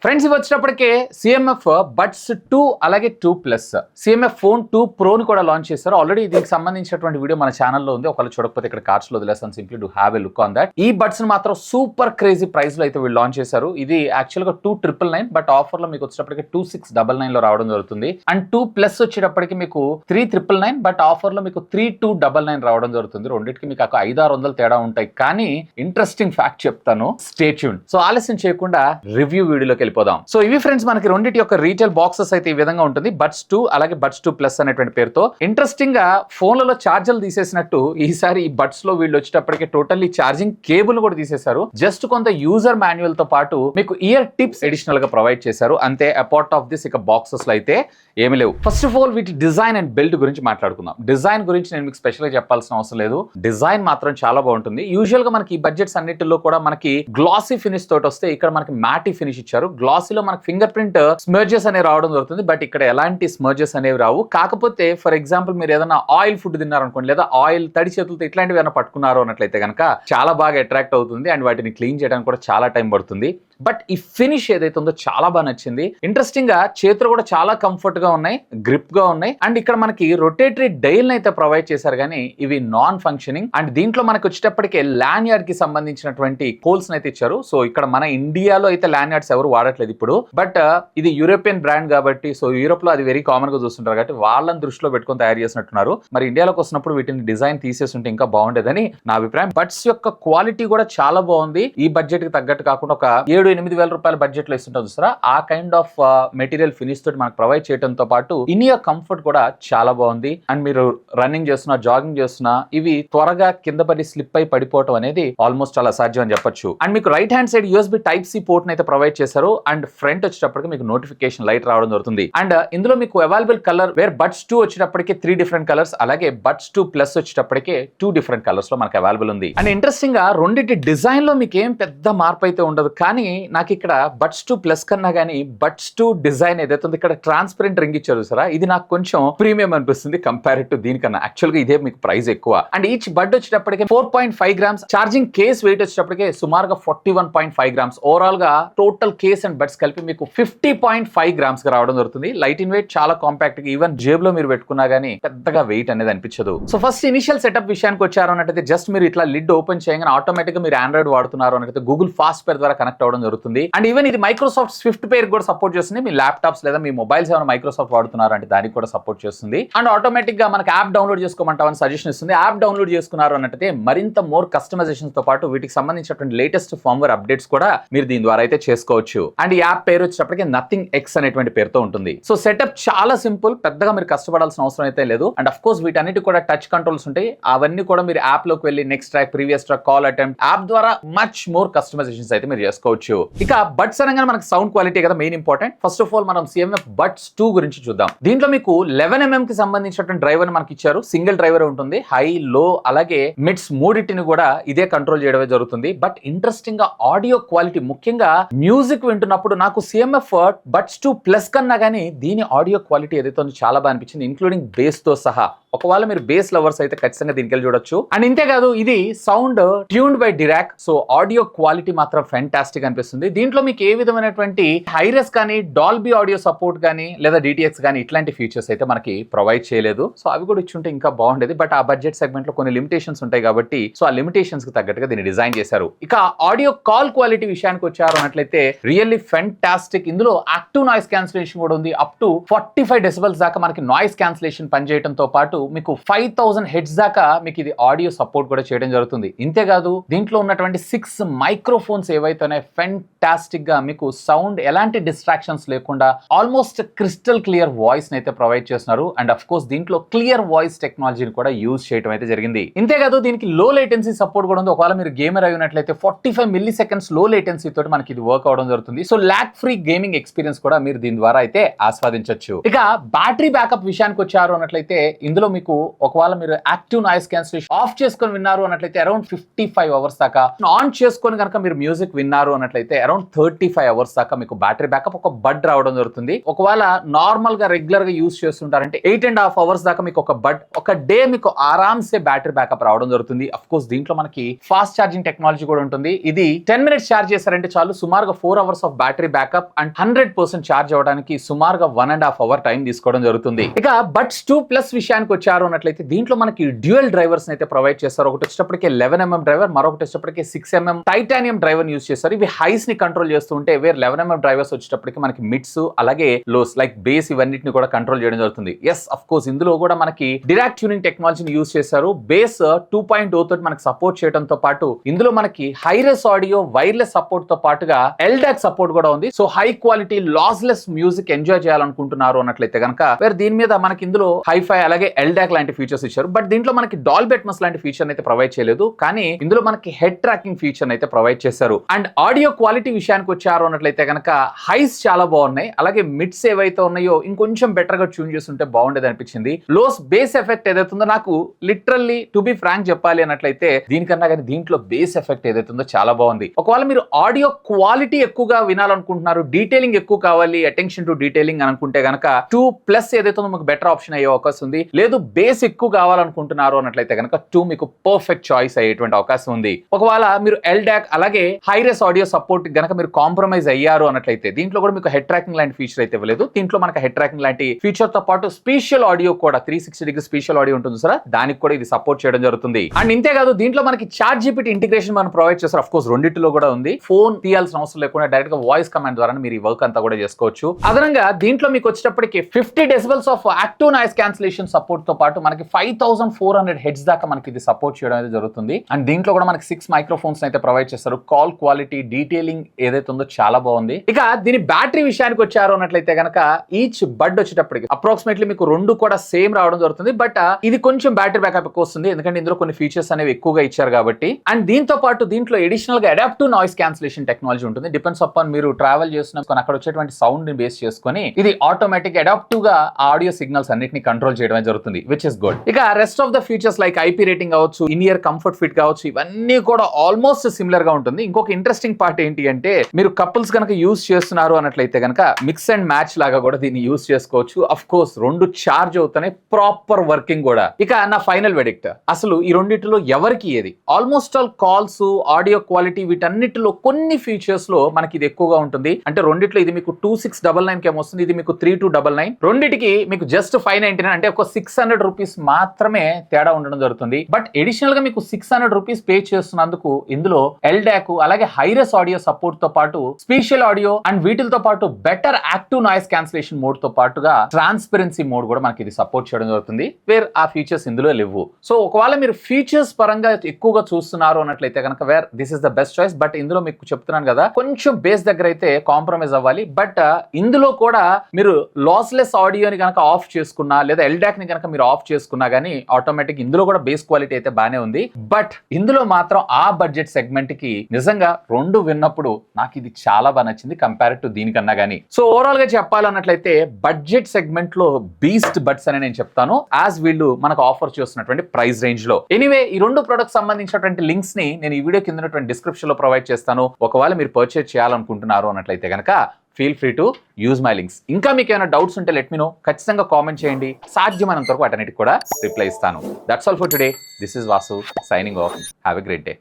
Friends ఇవి వచ్చేటప్పటికే CMF buds 2 అలాగే 2 plus CMF phone 2 ప్రోని కూడా లాంచ్ చేశారు. ఆల్రెడీ దీనికి సంబంధించినటువంటి వీడియో మన ఛానల్లో ఉంది. ఒకవేళ చూడకపోతే ఇక్కడ కార్డ్స్ లో వదిలేస్తాను. Simply do have a look on that. ఈ బడ్స్ మాత్రం సూపర్ క్రేజీ ప్రైస్ లో అయితే వీళ్ళు లాంచ్ చేశారు. ఇది యాక్చువల్ గా 2,999 బట్ ఆఫర్ లో మీకు వచ్చేటప్పటికి 2,699 లో రావడం జరుగుతుంది. అండ్ 2 ప్లస్ వచ్చేటప్పటికి మీకు 3,999 బట్ ఆఫర్ లో మీకు 3,299 రావడం జరుగుతుంది. రెండింటికి మీకు 500-600 తేడా ఉంటాయి. కానీ ఇంట్రెస్టింగ్ ఫ్యాక్ట్ చెప్తాను, స్టే ట్యూన్డ్. సో ఆలస్యం చేయకుండా రివ్యూ వీడియోలోకి వెళ్ళిపోదాం. సో ఇవి ఫ్రెండ్స్ మనకి రెండింటి యొక్క రీటైల్ బాక్సెస్ అయితే ఈ విధంగా ఉంటుంది. బడ్స్ 2 అలాగే బడ్స్ 2 ప్లస్ అనేటువంటి పేరుతో. ఇంట్రెస్టింగ్ గా ఫోన్లలో చార్జర్లు తీసేసినట్టు ఈసారి ఈ బడ్స్ లో వీళ్ళు వచ్చేటప్పటికి టోటల్లీ ఛార్జింగ్ కేబుల్ కూడా తీసేశారు. జస్ట్ కొంత యూజర్ మాన్యువల్ తో పాటు మీకు ఇయర్ టిప్స్ అడిషనల్ గా ప్రొవైడ్ చేశారు. అంతే. అపార్ట్ ఆఫ్ దిస్ ఇక బాక్సెస్ లో అయితే ఏమి లేవు. ఫస్ట్ ఆఫ్ ఆల్ వీటి డిజైన్ అండ్ బిల్డ్ గురించి మాట్లాడుకుందాం. డిజైన్ గురించి నేను మీకు స్పెషల్ గా చెప్పాల్సిన అవసరం లేదు. డిజైన్ మాత్రం చాలా బాగుంటుంది. యూజువల్ గా మనకి ఈ బడ్జెట్స్ అన్నిటిలో కూడా మనకి గ్లాసీ ఫినిష్ తోటి వస్తే ఇక్కడ మనకి మ్యాటీ ఫినిష్ ఇచ్చారు. గ్లాసీలో మనకి ఫింగర్ ప్రింట్ స్మర్జెస్ అనేవి రావడం జరుగుతుంది. బట్ ఇక్కడ ఎలాంటి స్మర్జెస్ అనేవి రావు. కాకపోతే ఫర్ ఎగ్జాంపుల్ మీరు ఏదైనా ఆయిల్ ఫుడ్ తిన్నారనుకోండి, లేదా ఆయిల్ తడి చేతులతో ఇట్లాంటివి ఏమైనా పట్టుకున్నారు అన్నట్లయితే కనుక చాలా బాగా అట్రాక్ట్ అవుతుంది. అండ్ వాటిని క్లీన్ చేయడానికి కూడా చాలా టైం పడుతుంది. బట్ ఈ ఫినిష్ ఏదైతే ఉందో చాలా బాగా నచ్చింది. ఇంట్రెస్టింగ్ గా చేతులు కూడా చాలా కంఫర్ట్ గా ఉన్నాయి, గ్రిప్ గా ఉన్నాయి. అండ్ ఇక్కడ మనకి రొటేటరీ డైల్ అయితే ప్రొవైడ్ చేశారు, కానీ ఇవి నాన్ ఫంక్షనింగ్. అండ్ దీంట్లో మనకి వచ్చేటప్పటికే ల్యాన్యార్డ్ కి సంబంధించినటువంటి హోల్స్ అయితే ఇచ్చారు. సో ఇక్కడ మన ఇండియాలో అయితే ల్యాన్యార్డ్స్ ఎవరు వాడట్లేదు ఇప్పుడు. బట్ ఇది యూరోపియన్ బ్రాండ్ కాబట్టి, సో యూరోప్ లో అది వెరీ కామన్ గా చూస్తుంటారు కాబట్టి వాళ్ళని దృష్టిలో పెట్టుకొని తయారు చేసినట్టున్నారు. మరి ఇండియాలోకి వస్తున్నప్పుడు వీటిని డిజైన్ తీసేసి ఉంటే ఇంకా బాగుండేదని నా అభిప్రాయం. బడ్స్ యొక్క క్వాలిటీ కూడా చాలా బాగుంది. ఈ బడ్జెట్ కి తగ్గట్టు కాకుండా ఒక 7-8 వేల రూపాయల బడ్జెట్ లో ఇస్తుంటారు చూసారా, ఆ కైండ్ ఆఫ్ మెటీరియల్ ఫినిష్ తోటి మనకు ప్రొవైడ్ చేయడంతో పాటు ఇనియర్ కంఫర్ట్ కూడా చాలా బాగుంది. అండ్ మీరు రన్నింగ్ చేస్తున్నా, జాగింగ్ చేస్తున్నా ఇవి త్వరగా కింద పడి స్లిప్ అయి పడిపోవడం అనేది ఆల్మోస్ట్ చాలా అసాధ్యం అని చెప్పొచ్చు. అండ్ మీకు right hand side USB type C port అయితే ప్రొవైడ్ చేశారు. అండ్ ఫ్రంట్ వచ్చేటప్పటికి మీకు నోటిఫికేషన్ లైట్ రావడం జరుగుతుంది. అండ్ ఇందులో మీకు అవైలబుల్ కలర్ వేర్ బడ్స్ 2 వచ్చేటప్పటికి 3 డిఫరెంట్ కలర్స్, అలాగే బడ్స్ 2 ప్లస్ వచ్చేటప్పటికి 2 డిఫరెంట్ కలర్స్ లో మనకు అవైలబుల్ ఉంది. అండ్ ఇంట్రెస్టింగ్ గా రెండింటి డిజైన్ లో మీకు ఏం పెద్ద మార్పు అయితే ఉండదు. కానీ నాకు ఇక్కడ బడ్స్ 2 ప్లస్ కన్నా కానీ బడ్స్ 2 డిజైన్ ఏదైతే ఉంది, ఇక్కడ ట్రాన్స్పరెంట్ రింగ్ ఇచ్చారు సరే, ఇది నాకు కొంచెం ప్రీమియం అనిపిస్తుంది కంపేర్ టు దీనికన్నా. యాక్చువల్ గా ఇదే మీకు ప్రైస్ ఎక్కువ. అండ్ ఈచ్ బడ్ వచ్చేటప్పటికి 4.5 గ్రామ్స్, ఛార్జింగ్ కేస్ వెయిట్ వచ్చేటప్పటికి సుమారుగా 41.5 గ్రామ్స్. ఓవరాల్ గా టోటల్ కేస్ అండ్ బడ్స్ కలిపి మీకు 50.5 గ్రామ్స్ గా రావడం జరుగుతుంది. లైట్ ఇన్ వెయిట్, చాలా కాంపాక్ట్ గా, ఈవెన్ జేబులో మీరు పెట్టుకున్నా గానీ పెద్దగా వెయిట్ అనేది అనిపించదు. సో ఫస్ట్ ఇనిషియల్ సెటప్ విషయానికి వచ్చారు అన్నట్టయితే జస్ట్ మీరు ఇట్లా లిడ్ ఓపెన్ చేయగానే ఆటోమేటిక్ గా మీరు ఆండ్రాయిడ్ వాడుతున్నారు అన్నట్టు గూగుల్ ఫాస్ట్ పేర్ ద్వారా కనెక్ట్ అవ్వడం జరుగుతుంది. అండ్ ఈవెన్ ఇది మైక్రోసాఫ్ట్ స్విఫ్ట్ పేర్ కూడా సపోర్ట్ చేస్తుంది. మీ ల్యాప్టాప్స్ లేదా మీ మొబైల్స్ ఏమైనా మైక్రోసాఫ్ట్ వాడుతున్నారు అంటే దానికి కూడా సపోర్ట్ చేస్తుంది. అండ్ ఆటోమేటిక్ గా మనకి యాప్ డౌన్లోడ్ చేసుకోమంటామని సజెషన్ ఇస్తుంది. యాప్ డౌన్లోడ్ చేసుకున్నారు అన్నట్టయితే మరింత మోర్ కస్టమైజేషన్ తో పాటు వీటికి సంబంధించినటువంటి లేటెస్ట్ ఫార్మ్వేర్ అప్డేట్స్ కూడా మీరు దీని ద్వారా అయితే చేసుకోవచ్చు. అండ్ ఈ యాప్ పేరు వచ్చేటప్పటికి నథింగ్ ఎక్స్ అనేటువంటి పేరుతో ఉంటుంది. సో సెటప్ చాలా సింపుల్, పెద్దగా మీరు కష్టపడాల్సిన అవసరం అయితే లేదు. అండ్ అఫ్ కోర్స్ వీటన్నిటి కూడా టచ్ కంట్రోల్స్ ఉంటాయి. అవన్నీ కూడా మీరు యాప్ లోకి వెళ్ళి next track, previous track, call attempt app ద్వారా మచ్ మోర్ కస్టమైజేషన్స్ అయితే మీరు చేసుకోవచ్చు. ఇక బడ్స్ అనగానే మనకి సౌండ్ క్వాలిటీ కదా main important. First of all మనం సిఎంఎఫ్ బడ్స్ 2 గురించి చూద్దాం. దీంట్లో మీకు 11mm కి సంబంధించినటువంటి డ్రైవర్ మనకి ఇచ్చారు. సింగిల్ డ్రైవర్ ఉంటుంది. హై, లో అలాగే మిడ్స్ మూడింటిని కూడా ఇదే కంట్రోల్ చేయడమే జరుగుతుంది. బట్ ఇంట్రెస్టింగ్ గా ఆడియో క్వాలిటీ, ముఖ్యంగా మ్యూజిక్ వింటున్నప్పుడు నాకు సిఎంఎఫ్ బడ్స్ 2 ప్లస్ కన్నా కానీ దీని ఆడియో క్వాలిటీ ఏదైతే ఉందో చాలా బాగా అనిపించింది, ఇంక్లూడింగ్ బేస్ తో సహా. ఒకవేళ మీరు బేస్ లవర్స్ అయితే ఖచ్చితంగా దీనికి వెళ్ళి చూడొచ్చు. అండ్ ఇంతేకాదు ఇది sound tuned by Dirac. So audio quality మాత్రం ఫెంటాస్టిక్ అనిపిస్తుంది. దీంట్లో మీకు ఏ విధమైనటువంటి హైరెస్ కానీ, డాల్బీ ఆడియో సపోర్ట్ కానీ, లేదా డిటిఎక్స్ కానీ ఇట్లాంటి ఫీచర్స్ అయితే మనకి ప్రొవైడ్ చేయలేదు. సో అవి కూడా ఇచ్చుంటే ఇంకా బాగుండేది. బట్ ఆ బడ్జెట్ సెగ్మెంట్ లో కొన్ని లిమిటేషన్స్ ఉంటాయి కాబట్టి సో ఆ లిమిటేషన్స్ కి తగ్గట్టుగా దీన్ని డిజైన్ చేశారు. ఇక ఆడియో కాల్ క్వాలిటీ విషయానికి వచ్చారు అన్నట్లయితే రియల్లీ ఫెంటాస్టిక్. ఇందులో యాక్టివ్ నాయిస్ క్యాన్సిలేషన్ కూడా ఉంది. అప్ టు 45 డెసిబెల్స్ దాకా మనకి నాయిస్ క్యాన్సిలేషన్ పనిచేయడంతో పాటు మీకు 5000 హెడ్స్ దాకా మీకు ఇది ఆడియో సపోర్ట్ కూడా చేయడం జరుగుతుంది. ఇంతేకాదు దీంట్లో ఉన్నటువంటి 6 మైక్రోఫోన్స్ ఏవైతే ఫెంటాస్టిక్ గా మీకు సౌండ్ ఎలాంటి డిస్ట్రాక్షన్స్ లేకుండా ఆల్మోస్ట్ క్రిస్టల్ క్లియర్ వాయిస్ అయితే ప్రొవైడ్ చేస్తున్నారు. అండ్ అఫ్ కోర్స్ దీంట్లో క్లియర్ వాయిస్ టెక్నాలజీని కూడా యూజ్ చేయడం అయితే జరిగింది. ఇంతేకాదు దీనికి లో లేటెన్సీ సపోర్ట్ కూడా ఉంది. ఒకవేళ మీరు గేమర్ అయినట్లయితే 45 మిల్లీ సెకండ్స్ లో లేటెన్సీ తోటి మనకి ఇది వర్క్ అవడం జరుగుతుంది. So lag free gaming experience కూడా మీరు దీని ద్వారా అయితే ఆస్వాదించవచ్చు. ఇక బ్యాటరీ బ్యాకప్ విషయానికి వచ్చారు అన్నట్లయితే ఇందులో మీకు ఒకవేళ మీరు యాక్టివ్ నాయిస్ క్యాన్సిలేషన్ ఆఫ్ చేసుకొని విన్నారు అన్నట్లయితే అరౌండ్ 55 అవర్స్ దాకా, ఆన్ చేసుకొని కనుక మీరు మ్యూజిక్ విన్నారు అన్నట్లయితే అరౌండ్ 35 అవర్స్ దాకా మీకు బ్యాటరీ బ్యాకప్ ఒక బడ్ రావడం జరుగుతుంది. ఒకవేళ నార్మల్ గా రెగ్యులర్ గా యూస్ చేస్తుంటారంటే 8.5 అవర్స్ దాకా మీకు ఒక బడ్ ఒక డే మీకు ఆరామ్సే బ్యాటరీ బ్యాకప్ రావడం జరుగుతుంది. అఫ్ కోర్స్ దీంట్లో మనకి ఫాస్ట్ ఛార్జింగ్ టెక్నాలజీ కూడా ఉంటుంది. ఇది 10 మినిట్స్ ఛార్జ్ చేశారంటే చాలు, సుమారుగా 4 hours of battery backup and 100% charge అవడానికి సుమారుగా 1.5 అవర్ టైం తీసుకోవడం జరుగుతుంది. ఇక బడ్స్ 2 ప్లస్ విషయానికి వచ్చారు అన్నట్లయితే దీంట్లో మనకి డ్యూయల్ డ్రైవర్స్ అయితే ప్రొవైడ్ చేస్తారు. ఒకటి వచ్చేటప్పటికే 11mm డ్రైవర్, మరొకటి వచ్చేటప్పటికే 6mm టైటానియం డ్రైవర్ యూస్ చేస్తారు. ఇవి హైస్ ని కంట్రోల్ చేస్తూ ఉంటే వేరే 11mm డ్రైవర్స్ వచ్చేటప్పటికి మనకి మిడ్స్ అలాగే లోస్ లైక్ బేస్ ఇవన్నిటిని కూడా కంట్రోల్ చేయడం జరుగుతుంది. ఎస్ అఫ్ కోర్స్ ఇందులో కూడా మనకి డిరాక్ట్ ట్యూనింగ్ టెక్నాలజీని యూస్ చేశారు. బేస్ 2.0 తోటి మనకి సపోర్ట్ చేయడంతో పాటు ఇందులో మనకి హైరెస్ ఆడియో వైర్లెస్ సపోర్ట్ తో పాటుగా ఎల్డాక్ సపోర్ట్ కూడా ఉంది. So high quality lossless music enjoy చేయాలనుకుంటున్నారు అన్నట్లయితే కనుక వేరే దీని మీద మనకి ఇందులో హైఫై అలాగే ఎల్డాక్ లాంటి ఫీచర్స్ ఇచ్చారు. బట్ దీంట్లో మనకి డాల్బీ అట్మాస్ లాంటి ఫీచర్ అయితే ప్రొవైడ్ చేయలేదు, కానీ ఇందులో మనకి హెడ్ ట్రాకింగ్ ఫీచర్ అయితే ప్రొవైడ్ చేశారు. అండ్ ఆడియో క్వాలిటీ విషయానికి వచ్చారు అన్నట్లయితే కనుక హైస్ చాలా బాగున్నాయి, అలాగే మిడ్స్ ఏవైతే ఉన్నాయో ఇంకొంచెం బెటర్ గా ట్యూన్ చేస్తుంటే బాగుండేది అనిపించింది. లోస్ బేస్ ఎఫెక్ట్ ఏదైతే ఉందో నాకు లిటరల్లీ టు బి ఫ్రాంక్ చెప్పాలి అన్నట్లయితే దీనికన్నా కానీ దీంట్లో బేస్ ఎఫెక్ట్ ఏదైతే ఉందో చాలా బాగుంది. ఒకవేళ మీరు ఆడియో క్వాలిటీ ఎక్కువగా వినాలనుకుంటున్నారు, డీటెయిలింగ్ ఎక్కువ కావాలి, అటెన్షన్ టు డీటెయిలింగ్ అనుకుంటే కనుక 2 ప్లస్ ఏదైతే ఉందో మీకు బెటర్ ఆప్షన్ అయ్యే అవకాశం ఉంది. లేదు బేస్ ఎక్కువ కావాలనుకుంటున్నారు అన్నట్లయితే కనుక 2 మీకు పర్ఫెక్ట్ చాయిస్ అయ్యేటువంటి అవకాశం ఉంది. ఒకవేళ మీరు ఎల్డాక్ అలాగే హైరెస్ ఆడియో సపోర్ట్ గనక మీరు కాంప్రమైజ్ అయ్యారు అన్నట్లయితే దీంట్లో కూడా మీకు హెడ్ ట్రాకింగ్ లాంటి ఫీచర్ అయితే ఇవ్వలేదు. దీంట్లో మనకి హెడ్ ట్రాకింగ్ లాంటి ఫీచర్ తో పాటు స్పెషల్ ఆడియో కూడా 360 డిగ్రీ స్పెషల్ ఆడియో ఉంటుంది సార్, దానికి కూడా ఇది సపోర్ట్ చేయడం జరుగుతుంది. అండ్ ఇంతే కాదు దీంట్లో మనకి చాట్ జీపీటీ ఇంటిగ్రేషన్ మనం ప్రొవైడ్ చేస్తారు. అఫ్ కోర్స్ రెండిట్లో కూడా ఉంది. ఫోన్ తీయాల్సిన అవసరం లేకుండా డైరెక్ట్ గా వాయిస్ కమాండ్ ద్వారా మీరు ఈ వర్క్ అంతా కూడా చేసుకోవచ్చు. అదనంగా దీంట్లో మీకు వచ్చేటప్పటికి 50 decibels of active noise cancellation support తో పాటు మనకి 5400 హెడ్స్ దాకా మనకి ఇది సపోర్ట్ చేయడం అయితే జరుగుతుంది. అండ్ దీంట్లో కూడా మనకి 6 మైక్రోఫోన్స్ అయితే ప్రొవైడ్ చేస్తారు. కాల్ క్వాలిటీ డీటెయిలింగ్ ఏదైతే ఉందో చాలా బాగుంది. ఇక దీని బ్యాటరీ విషయానికి వచ్చారు అన్నట్లయితే కనుక ఈచ్ బడ్ వచ్చేటప్పటికి అప్రాక్సిమేట్లీ మీకు 2 కూడా సేమ్ రావడం జరుగుతుంది. బట్ ఇది కొంచెం బ్యాటరీ బ్యాకప్ ఎక్కువ వస్తుంది, ఎందుకంటే ఇందులో కొన్ని ఫీచర్స్ అనేవి ఎక్కువగా ఇచ్చారు కాబట్టి. అండ్ దీంతో పాటు దీంట్లో అడిషనల్ గా అడాప్టివ్ నాయిస్ క్యాన్సిలేషన్ టెక్నాలజీ ఉంటుంది. డిపెండ్స్ అపాన్ మీరు ట్రావెల్ చేస్తున్న అక్కడ వచ్చేటువంటి సౌండ్ ని బేస్ చేసుకొని ఇది ఆటోమేటిక్ అడాప్టివ్ గా ఆడియో సిగ్నల్స్ అన్నిటిని కంట్రోల్ చేయడమే జరుగుతుంది, విచ్ ఇస్ గుడ్. ఇక rest of the features like IP rating కావచ్చు, ఇన్ ఇయర్ కంఫర్ట్ ఫిట్ కావచ్చు, ఇవన్నీ కూడా ఆల్మోస్ట్ సిమిలర్ గా ఉంటుంది. ఇంకొక ఇంట్రెస్టింగ్ పార్ట్ ఏంటి అంటే మీరు కపుల్స్ కనుక యూస్ చేస్తున్నారు అన్నట్లయితే కనుక మిక్స్ అండ్ మ్యాచ్ లాగా కూడా దీన్ని యూస్ చేసుకోవచ్చు. అఫ్ కోర్స్ 2 చార్జ్ అవుతాయి, ప్రాపర్ వర్కింగ్ కూడా. ఇక నా ఫైనల్ వెడిక్ట్, అసలు ఈ రెండిటిలో ఎవరికి ఏది? Almost all calls, audio quality వీటన్నిటిలో కొన్ని ఫీచర్స్ లో మనకి ఇది ఎక్కువగా ఉంటుంది. అంటే రెండిట్లో ఇది మీకు 2699 కి వస్తుంది, ఇది మీకు 3299. రెండిటికి మీకు జస్ట్ 599 అంటే ఒక 600 రూపీస్ మాత్రమే తేడా ఉండడం జరుగుతుంది. బట్ ఎడిషనల్ గా మీకు 600 రూపీస్ పే చేస్తున్నందుకు ఇందులో ఎల్డాక్ అలాగే హైరెస్ ఆడియో సపోర్ట్ తో పాటు స్పెషల్ ఆడియో అండ్ వీటితో పాటు better active noise cancellation mode తో పాటుగా ట్రాన్స్పరెన్సీ మోడ్ కూడా మనకి ఇది సపోర్ట్ చేయడం జరుగుతుంది. వేర్ ఆ ఫీచర్స్ ఇందులో లేవు. సో ఒకవేళ మీరు ఫీచర్స్ పరంగా ఎక్కువగా చూస్తున్నారు అన్నట్లయితే కనుక where this is the best choice. But ఇందులో మీకు చెప్తున్నాను కదా కొంచెం బేస్ దగ్గర అయితే కాంప్రమైజ్ అవ్వాలి. బట్ ఇందులో కూడా మీరు లాస్లెస్ ఆడియోని కనుక ఆఫ్ చేసుకున్నా లేదా ఎల్డాక్ ని కనుక మీరు ఆఫ్ చేసుకున్నా గానీ ఆటోమేటిక్ ఇందులో కూడా బేస్ క్వాలిటీ అయితే బానే ఉంది. బట్ ఇందులో మాత్రం ఆ బడ్జెట్ సెగ్మెంట్ కి నిజంగా 2 విన్నప్పుడు నాకు ఇది చాలా బాగా నచ్చింది కంపేర్ టు దీనికన్నా గానీ. సో ఓవరాల్ గా చెప్పాలన్నట్లయితే బడ్జెట్ సెగ్మెంట్ లో బీస్ట్ బడ్స్ అని నేను చెప్తాను, యాజ్ వీళ్ళు మనకు ఆఫర్ చేస్తున్నటువంటి ప్రైస్ రేంజ్ లో. ఎనీవే ఈ 2 ప్రొడక్ట్స్ సంబంధించినటువంటి లింక్స్ ని నేను ఈ వీడియో కింద డిస్క్రిప్షన్ లో ప్రొవైడ్ చేస్తాను. ఒకవేళ మీరు పర్చేజ్ చేయాలనుకుంటున్నారు అన్నట్లయితే కనుక feel free to use my links. ఇంకా మీకు ఏమైనా డౌట్స్ ఉంటే లెట్ మీ నో, ఖచ్చితంగా కామెంట్ చేయండి, సాధ్యమైనంత వరకు వాటన్నిటికి కూడా రిప్లై ఇస్తాను. That's all for today. This is Vasu signing off. Have a great day.